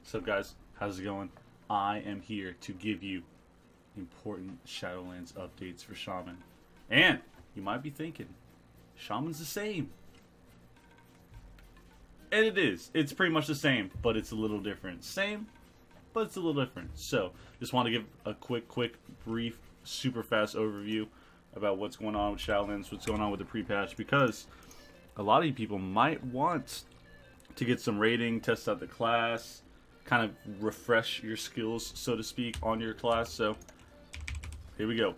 What's up, guys? How's it going? I am here to give you important Shadowlands updates for Shaman. And you might be thinking, Shaman's the same. And it is. It's pretty much the same, but it's a little different. Same, but it's a little different. So, just want to give a quick, brief, super fast overview about what's going on with Shadowlands, what's going on with the pre-patch, because a lot of you people might want to get some rating, test out the class, kind of refresh your skills, so to speak, on your class. So, here we go.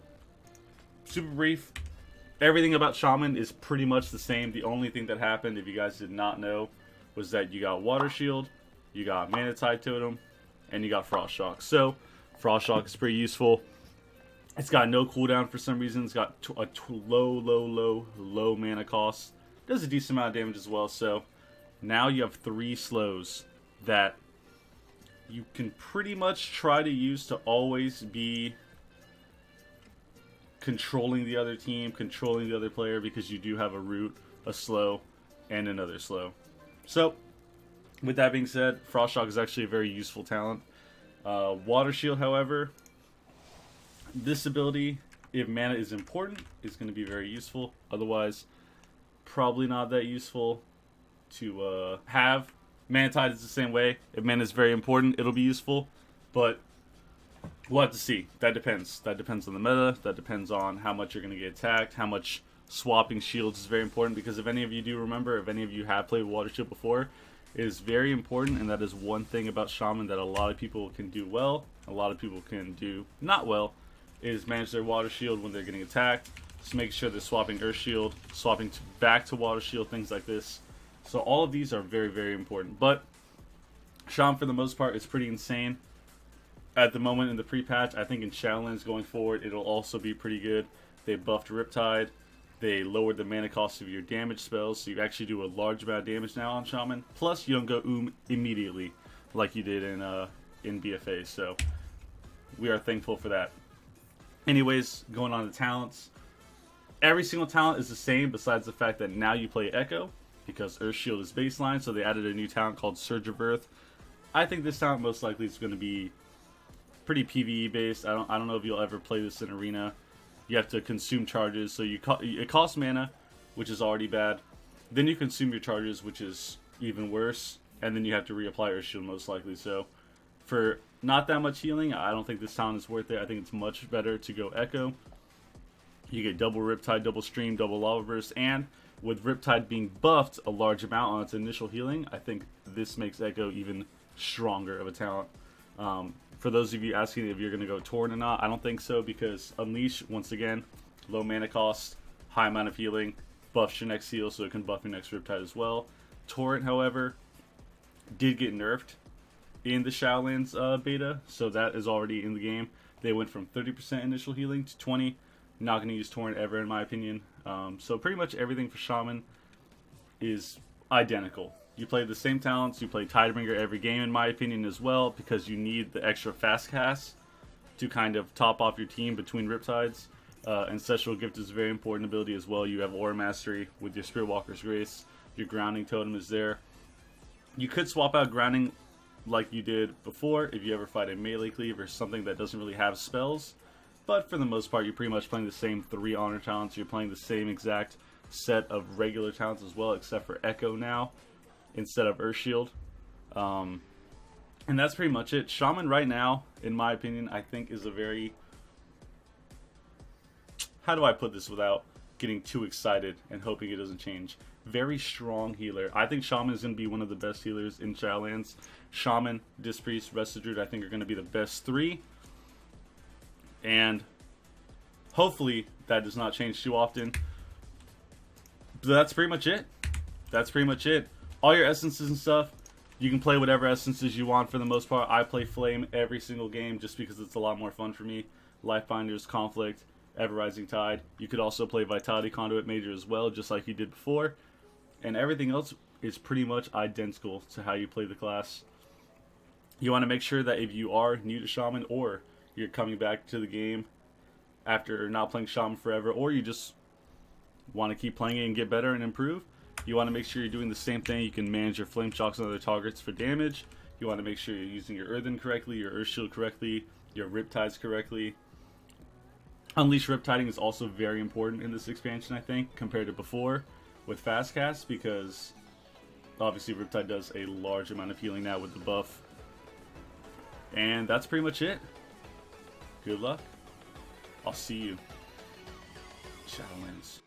Super brief. Everything about Shaman is pretty much the same. The only thing that happened, if you guys did not know, was that you got Water Shield, you got Mana Tide Totem, and you got Frost Shock. So, Frost Shock is pretty useful. It's got no cooldown for some reason. It's got a low mana cost. Does a decent amount of damage as well. So, now you have 3 slows that you can pretty much try to use to always be controlling the other team, controlling the other player, because you do have a root, a slow, and another slow. So, with that being said, Frost Shock is actually a very useful talent. Water Shield, however, this ability, if mana is important, is going to be very useful. Otherwise, probably not that useful to have. Mana Tide is the same way. If mana is very important, it'll be useful. But we'll have to see. That depends. That depends on the meta. That depends on how much you're going to get attacked. How much swapping shields is very important. Because if any of you do remember, if any of you have played Water Shield before, it is very important. And that is one thing about Shaman that a lot of people can do well. A lot of people can do not well. Is manage their Water Shield when they're getting attacked. Just make sure they're swapping Earth Shield, swapping back to Water Shield, things like this. So all of these are very important. But Shaman, for the most part, is pretty insane. At the moment in the pre-patch, I think in Shadowlands going forward, it'll also be pretty good. They buffed Riptide. They lowered the mana cost of your damage spells, so you actually do a large amount of damage now on Shaman. Plus, you don't go immediately like you did in BFA. So we are thankful for that. Anyways, going on to talents. Every single talent is the same, besides the fact that now you play Echo, because Earth Shield is baseline, so they added a new talent called Surge of Earth. I think this talent most likely is going to be pretty PvE based. I don't know if you'll ever play this in Arena. You have to consume charges, so it costs mana, which is already bad. Then you consume your charges, which is even worse, and then you have to reapply Earth Shield most likely. So for not that much healing, I don't think this talent is worth it. I think it's much better to go Echo. You get double Riptide, double Stream, double Lava Burst, and with Riptide being buffed a large amount on its initial healing, I think this makes Echo even stronger of a talent. For those of you asking if you're going to go Torrent or not, I don't think so, because Unleash, once again, low mana cost, high amount of healing, buffs your next heal, so it can buff your next Riptide as well. Torrent, however, did get nerfed in the Shadowlands beta, so that is already in the game. They went from 30% initial healing to 20%. Not going to use Torrent ever, in my opinion. So pretty much everything for Shaman is identical. You play the same talents. You play Tidebringer every game, in my opinion, as well, because you need the extra fast cast to kind of top off your team between Riptides. Ancestral Gift is a very important ability as well. You have Aura Mastery with your Spirit Walker's Grace. Your Grounding Totem is there. You could swap out Grounding like you did before if you ever fight a melee cleave or something that doesn't really have spells. But for the most part, you're pretty much playing the same 3 honor talents. You're playing the same exact set of regular talents as well, except for Echo now instead of Earth Shield. And that's pretty much it. Shaman right now, in my opinion, I think is a very... How do I put this without getting too excited and hoping it doesn't change? Very strong healer. I think Shaman is going to be one of the best healers in Shadowlands. Shaman, Disc Priest, Resto Shaman, I think are going to be the best 3. And hopefully that does not change too often. But that's pretty much it. That's pretty much it. All your essences and stuff, you can play whatever essences you want for the most part. I play Flame every single game just because it's a lot more fun for me. Lifebinders, Conflict, Ever Rising Tide. You could also play Vitality Conduit Major as well, just like you did before. And everything else is pretty much identical to how you play the class. You want to make sure that if you are new to Shaman, or you're coming back to the game after not playing Shaman forever, or you just want to keep playing it and get better and improve, you want to make sure you're doing the same thing. You can manage your Flame Shocks on other targets for damage. You want to make sure you're using your Earthen correctly, your Earth Shield correctly, your Riptides correctly. Unleash Riptiding is also very important in this expansion, I think, compared to before with Fast Cast, because obviously Riptide does a large amount of healing now with the buff. And that's pretty much it. Good luck. I'll see you. Shadowlands.